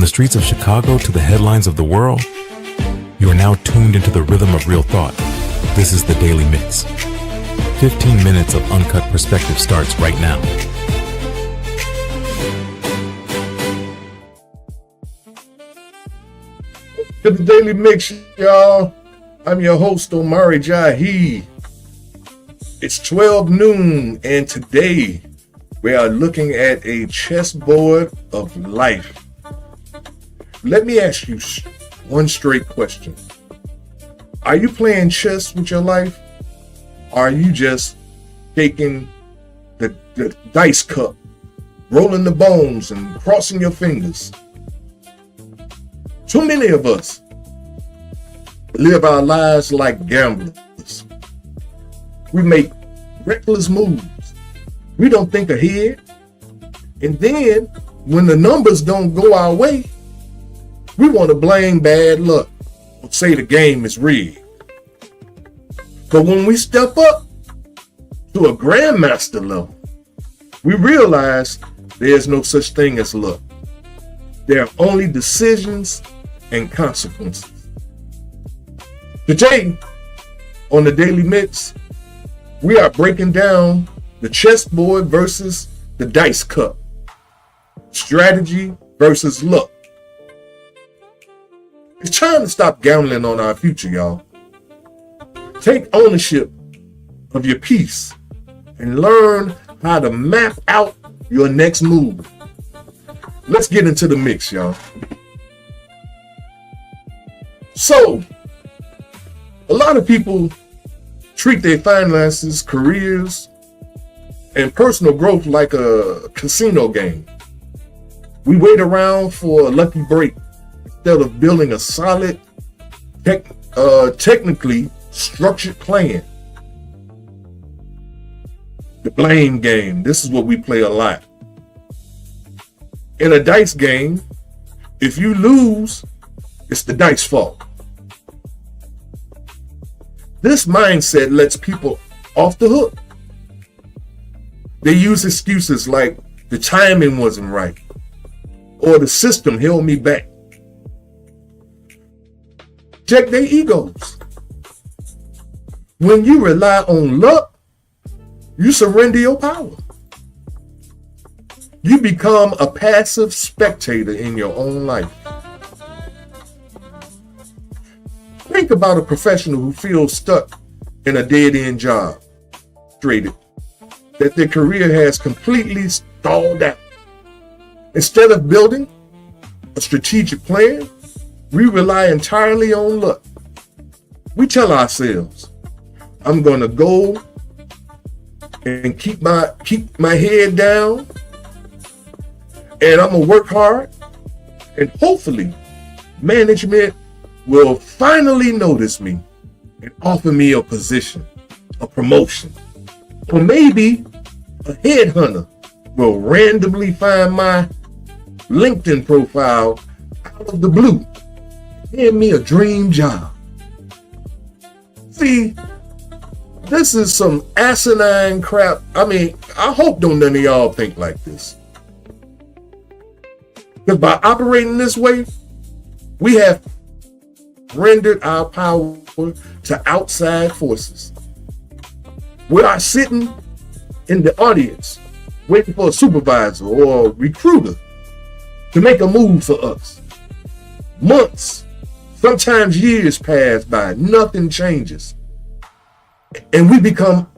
the streets of Chicago to the headlines of the world, you are now tuned into the rhythm of real thought. This is the Daily Mix. 15 minutes of uncut perspective starts right now. To the Daily Mix, y'all. I'm your host, Omari Jahi. It's 12 noon, and today we are looking at a chessboard of life. Let me ask you one straight question. Are you playing chess with your life? Or are you just taking the dice cup, rolling the bones, and crossing your fingers? Too many of us live our lives like gamblers. We make reckless moves. We don't think ahead. And then, when the numbers don't go our way, we want to blame bad luck or say the game is rigged. But when we step up to a grandmaster level, we realize there's no such thing as luck. There are only decisions and consequences. Today, on the Daily Mix, we are breaking down the chessboard versus the dice cup. Strategy versus luck. It's time to stop gambling on our future, y'all. Take ownership of your peace and learn how to map out your next move. Let's get into the mix, y'all. So, a lot of people treat their finances, careers, and personal growth like a casino game. We wait around for a lucky break instead of building a solid, technically structured plan. The blame game. This is what we play a lot. In a dice game, if you lose, it's the dice fault. This mindset lets people off the hook. They use excuses like the timing wasn't right or the system held me back. Check their egos. When you rely on luck, you surrender your power. You become a passive spectator in your own life. Think about a professional who feels stuck in a dead-end job, frustrated that their career has completely stalled out. Instead of building a strategic plan, we rely entirely on luck. We tell ourselves, I'm going to go and keep my head down, and I'm going to work hard, and hopefully management will finally notice me and offer me a position, a promotion, or maybe a headhunter will randomly find my LinkedIn profile out of the blue, hand me a dream job. See, this is some asinine crap. I hope none of y'all think like this. Because by operating this way, we have rendered our power to outside forces. We are sitting in the audience waiting for a supervisor or recruiter to make a move for us. Months, sometimes years pass by, nothing changes. And we become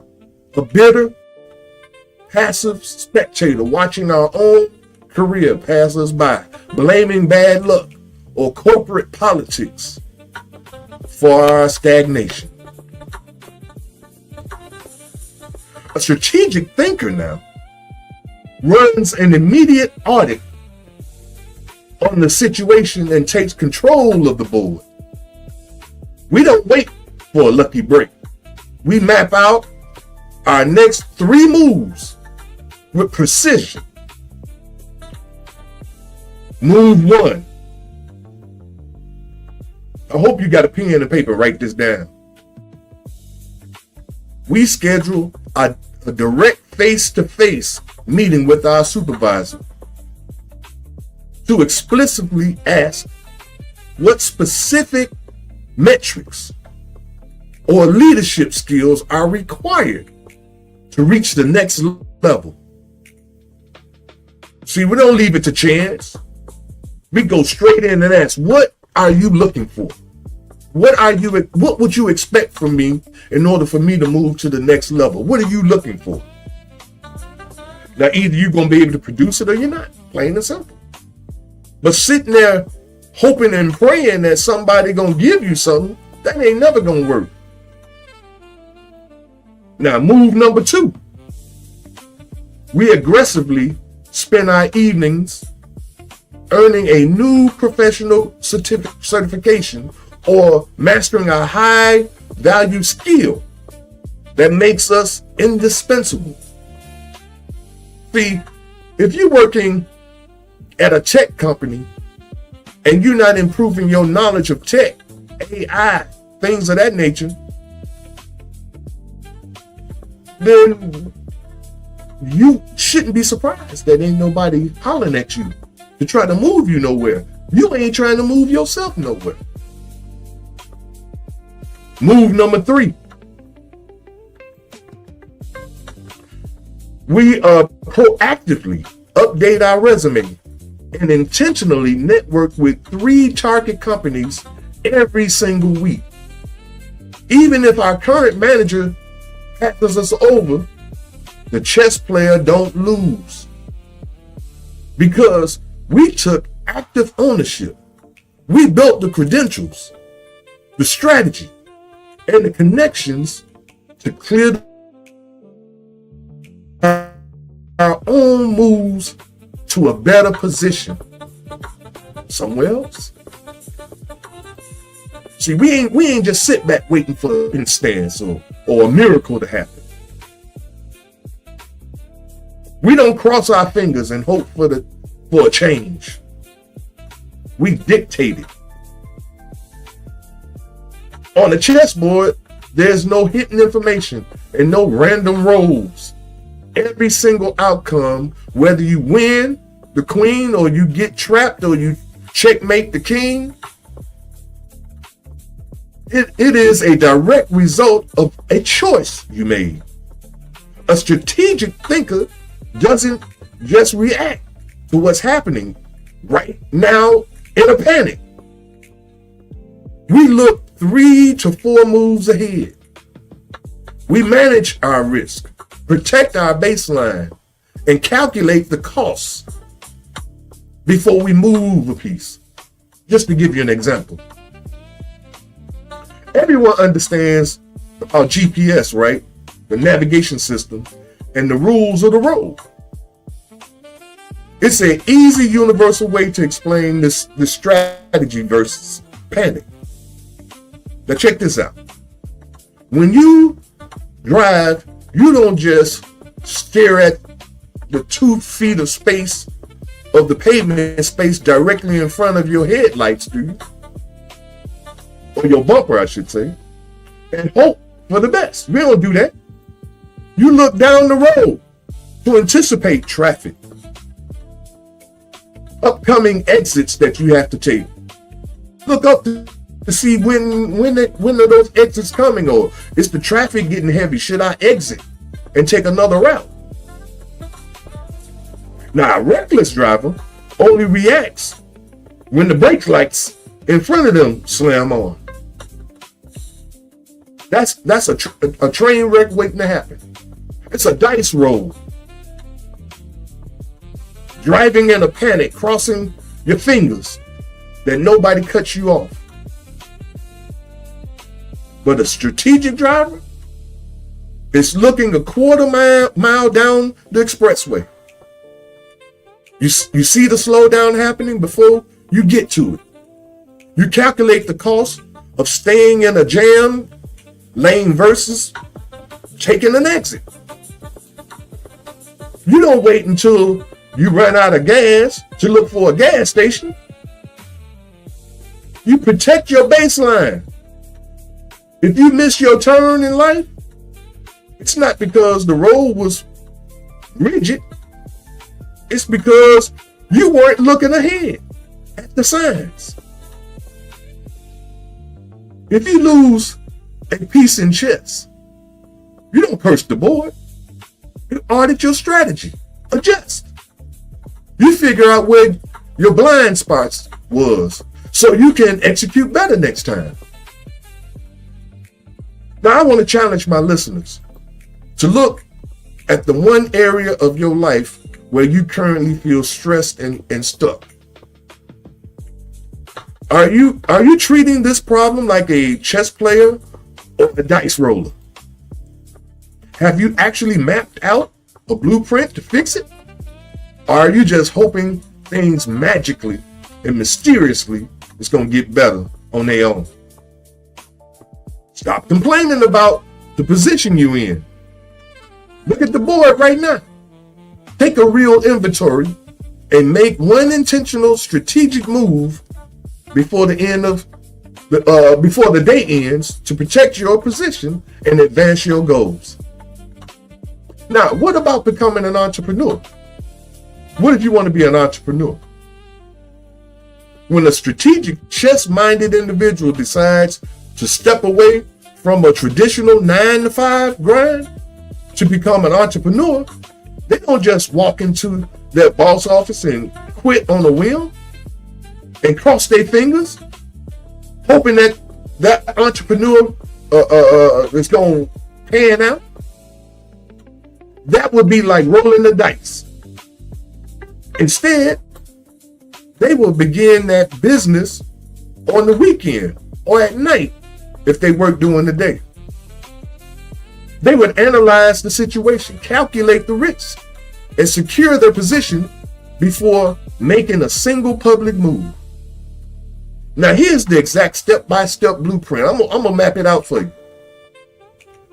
a bitter, passive spectator watching our own career pass us by, blaming bad luck or corporate politics for our stagnation. A strategic thinker now runs an immediate audit on the situation and takes control of the board. We don't wait for a lucky break. We map out our next 3 moves with precision. Move 1. I hope you got a pen and paper. Write this down. We schedule a direct face-to-face meeting with our supervisor. to explicitly ask what specific metrics or leadership skills are required to reach the next level. See, we don't leave it to chance. We go straight in and ask, what are you looking for? What would you expect from me in order for me to move to the next level? What are you looking for? Now, either you're going to be able to produce it or you're not, plain and simple. But sitting there hoping and praying that somebody going to give you something, that ain't never going to work. Now, move number 2. We aggressively spend our evenings earning a new professional certification or mastering a high value skill that makes us indispensable. See, if you're working at a tech company and you're not improving your knowledge of tech, AI, things of that nature, then you shouldn't be surprised that ain't nobody hollering at you to try to move you nowhere. You ain't trying to move yourself nowhere. Move number 3. We proactively update our resume and intentionally network with 3 target companies every single week. Even if our current manager passes us over, the chess player don't lose, because we took active ownership. We built the credentials, the strategy, and the connections to clear our own moves to a better position somewhere else. See, we ain't just sit back waiting for an instance or a miracle to happen. We don't cross our fingers and hope for a change. We dictate it. On the chessboard, there's no hidden information and no random rolls. Every single outcome, whether you win the queen or you get trapped or you checkmate the king, it is a direct result of a choice you made. A strategic thinker doesn't just react to what's happening right now in a panic. We look 3 to 4 moves ahead. We manage our risk, protect our baseline, and calculate the costs before we move a piece. Just to give you an example. Everyone understands our GPS, right? The navigation system and the rules of the road. It's an easy, universal way to explain this strategy versus panic. Now check this out. When you drive, you don't just stare at the 2 feet of space of the pavement space directly in front of your headlights, do you? Or your bumper, I should say, and hope for the best. We don't do that. You look down the road to anticipate traffic, upcoming exits that you have to take. Look up to see when are those exits coming, or is the traffic getting heavy? Should I exit and take another route? Now, a reckless driver only reacts when the brake lights in front of them slam on. That's a train wreck waiting to happen. It's a dice roll. Driving in a panic, crossing your fingers that nobody cuts you off. But a strategic driver is looking a quarter mile down the expressway. You see the slowdown happening before you get to it. You calculate the cost of staying in a jam lane versus taking an exit. You don't wait until you run out of gas to look for a gas station. You protect your baseline. If you miss your turn in life, it's not because the road was rigid. It's because You weren't looking ahead at the signs. If you lose a piece in chess, you don't curse the board. You audit your strategy. Adjust. You figure out where your blind spots was so you can execute better next time. Now, I want to challenge my listeners to look at the one area of your life where you currently feel stressed and stuck. Are you treating this problem like a chess player or a dice roller? Have you actually mapped out a blueprint to fix it? Or are you just hoping things magically and mysteriously is going to get better on their own? Stop complaining about the position you're in. Look at the board right now. Take a real inventory and make one intentional strategic move before the day ends to protect your position and advance your goals. Now, what about becoming an entrepreneur? What if you want to be an entrepreneur? When a strategic, chess-minded individual decides to step away from a traditional 9-to-5 grind to become an entrepreneur, they don't just walk into their boss office and quit on a whim and cross their fingers, hoping that entrepreneur is going to pan out. That would be like rolling the dice. Instead, they will begin that business on the weekend or at night if they work during the day. They would analyze the situation, calculate the risk, and secure their position before making a single public move. Now, here's the exact step-by-step blueprint. I'm going to map it out for you.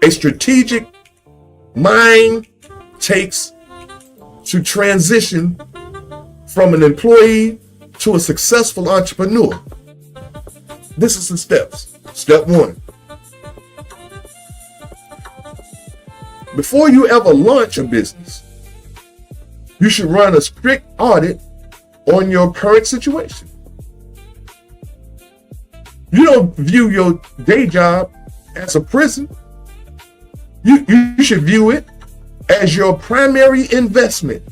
A strategic mind takes to transition from an employee to a successful entrepreneur. This is the steps. Step 1. Before you ever launch a business, you should run a strict audit on your current situation. You don't view your day job as a prison. You should view it as your primary investment.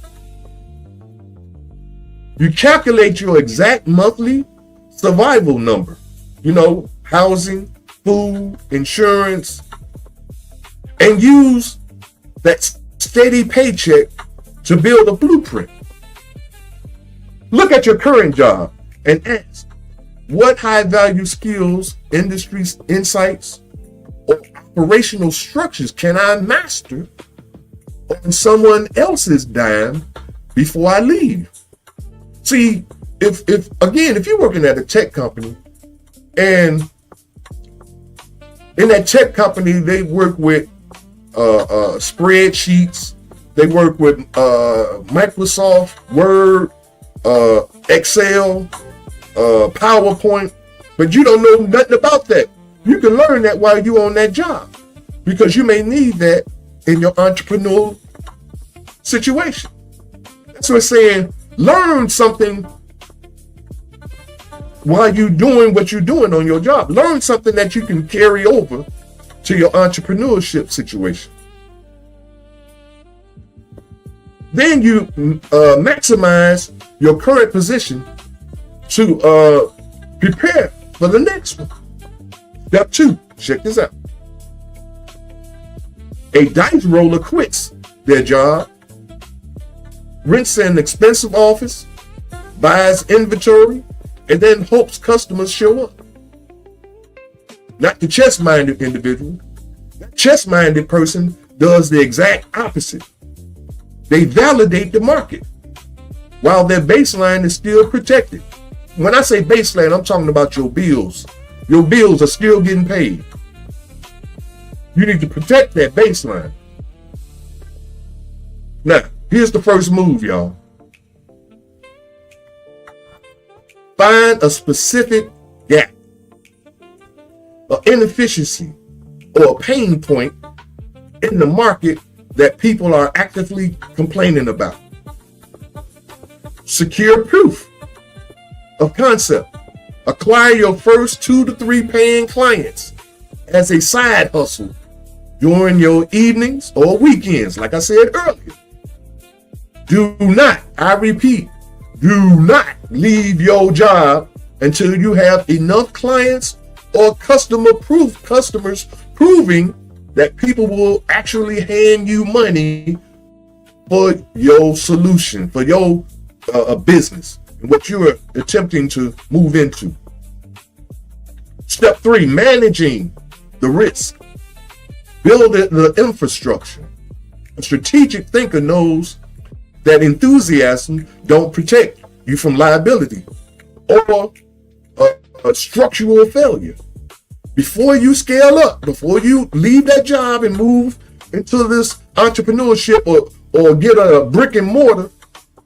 You calculate your exact monthly survival number. Housing, food, insurance, and use that steady paycheck to build a blueprint. Look at your current job and ask, what high-value skills, industry insights, or operational structures can I master on someone else's dime before I leave? See, if you're working at a tech company, and in that tech company, they work with spreadsheets, they work with Microsoft Word, Excel, PowerPoint, but you don't know nothing about that. You can learn that while you're on that job, because you may need that in your entrepreneurial situation. That's what it's saying. Learn something while you're doing what you're doing on your job. Learn something that you can carry over to your entrepreneurship situation. Then you maximize your current position to prepare for the next one. Step 2, check this out. A dice roller quits their job, rents an expensive office, buys inventory, and then hopes customers show up. Not the chess-minded individual. That chess-minded person does the exact opposite. They validate the market while their baseline is still protected. When I say baseline, I'm talking about your bills. Your bills are still getting paid. You need to protect that baseline. Now, here's the first move, y'all. Find a specific gap, an inefficiency, or a pain point in the market that people are actively complaining about. secure proof of concept. Acquire your first 2 to 3 paying clients as a side hustle during your evenings or weekends, like I said earlier. Do not, I repeat, do not leave your job until you have enough clients or customers proving that people will actually hand you money for your solution, for your business, and what you are attempting to move into. Step 3, managing the risk. Build the infrastructure. A strategic thinker knows that enthusiasm don't protect you from liability or a structural failure. Before you scale up, before you leave that job and move into this entrepreneurship or get a brick and mortar,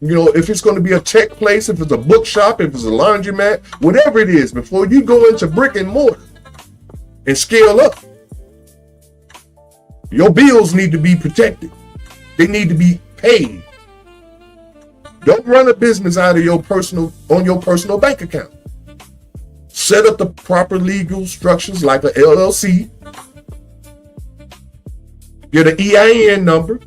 if it's going to be a tech place, if it's a bookshop, if it's a laundromat, whatever it is, before you go into brick and mortar and scale up, your bills need to be protected. They need to be paid. Don't run a business out of your personal bank account. Set up the proper legal structures like an LLC. Get an EIN number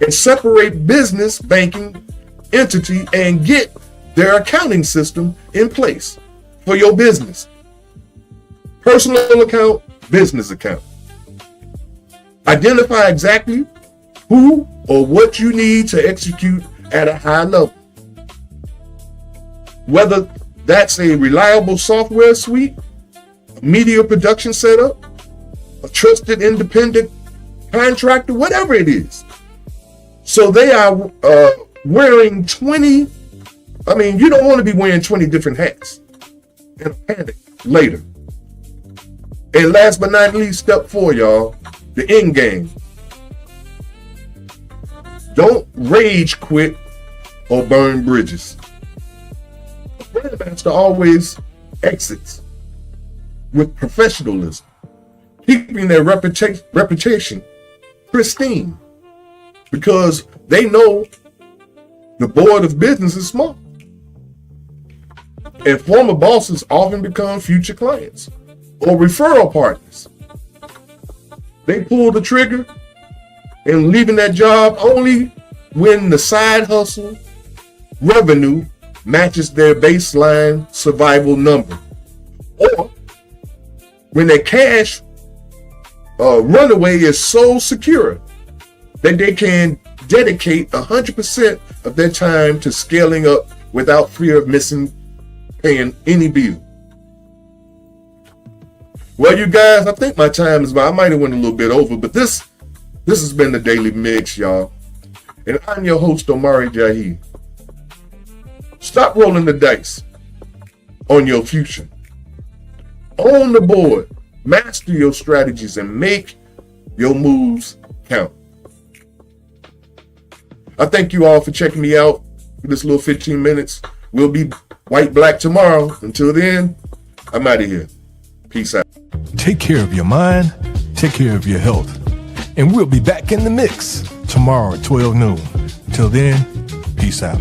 and separate business banking entity and get their accounting system in place for your business. Personal account, business account. Identify exactly who or what you need to execute at a high level. Whether that's a reliable software suite, a media production setup, a trusted independent contractor, whatever it is. So they are wearing 20, you don't want to be wearing 20 different hats in a panic later. And last but not least, step 4, y'all, the end game. Don't rage quit or burn bridges. A grandmaster always exits with professionalism, keeping their reputation pristine, because they know the board of business is small. And former bosses often become future clients or referral partners. They pull the trigger and leaving that job only when the side hustle revenue matches their baseline survival number, or when their cash runaway is so secure that they can dedicate 100% of their time to scaling up without fear of paying any bill. Well, you guys, I think my time is about. I might have went a little bit over, but this has been the Daily Mix, y'all. And I'm your host, Omari Jahi. Stop rolling the dice on your future. Own the board, master your strategies, and make your moves count. I thank you all for checking me out for this little 15 minutes. We'll be white black tomorrow. Until then, I'm out of here. Peace out. Take care of your mind, take care of your health, and we'll be back in the mix tomorrow at 12 noon. Until then, peace out.